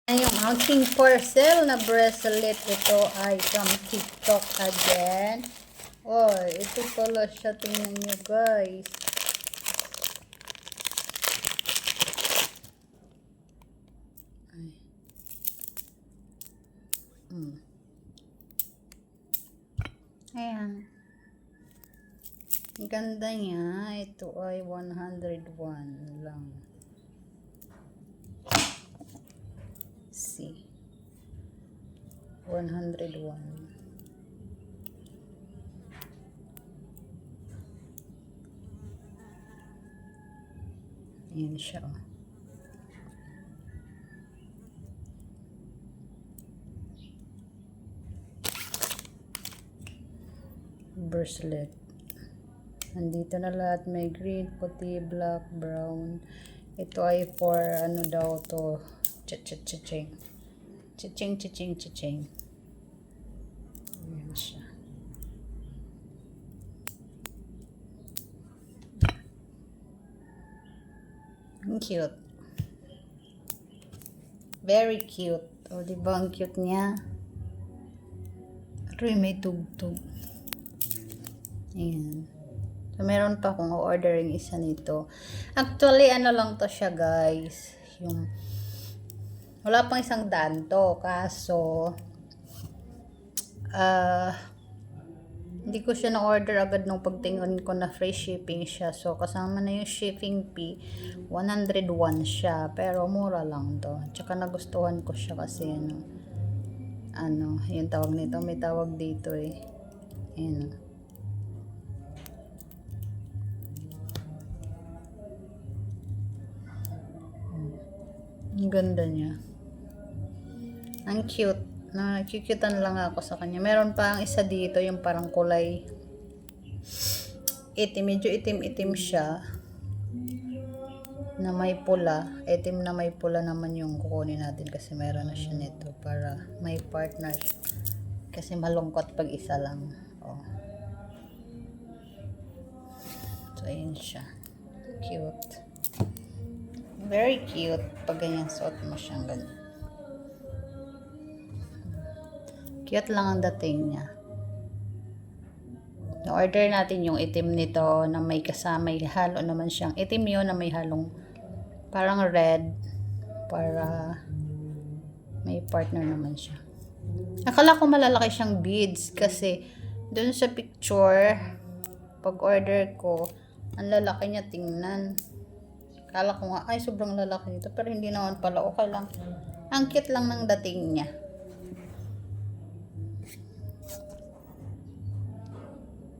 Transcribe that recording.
Yung aking parcel na bracelet, ito ay from TikTok again. Oh, ito pala siya. Tingnan nyo guys. Ay. Ayan. Ang ganda niya. Ito ay 101 lang. See. 101. Ayan siya. Bracelet. Nandito na lahat. May green, puti, black, brown. Ito ay for ano daw to. Cha-cha-cha-ching. Cha-ching-cha-ching-cha-ching. Ayan siya. Ang cute. Very cute. O, diba ang cute niya? Pero may tugtog. Ayan. So, meron pa akong ordering isa nito. Actually, ano lang to siya, guys. Yung, wala pang 100 to. Kaso, hindi ko siya na-order agad nung pagtingin ko na free shipping siya. So, kasama na yung shipping fee. 101 siya. Pero, mura lang to. Tsaka nagustuhan ko siya kasi, yung tawag nito. May tawag dito eh. Ayan. Ang ganda niya. Ang cute. Nakikitan lang ako sa kanya. Meron pa ang isa dito, yung parang kulay itim. Medyo itim-itim siya. Na may pula. Itim na may pula naman yung kukunin natin kasi meron na siya nito para may partner siya. Kasi malungkot pag isa lang. Oh. So, ayan siya. Cute. Very cute. Pag ganyan suot mo siyang ganyan. Cute lang ang dating niya. Na-order natin yung itim nito na may kasama, may halo naman siyang itim yun na may halong parang red para may partner naman siya. Akala ko malalaki siyang beads kasi dun sa picture pag order ko ang lalaki niya tingnan. Akala ko nga ay sobrang lalaki nito pero hindi naman pala, okay lang. Ang cute lang ng dating niya.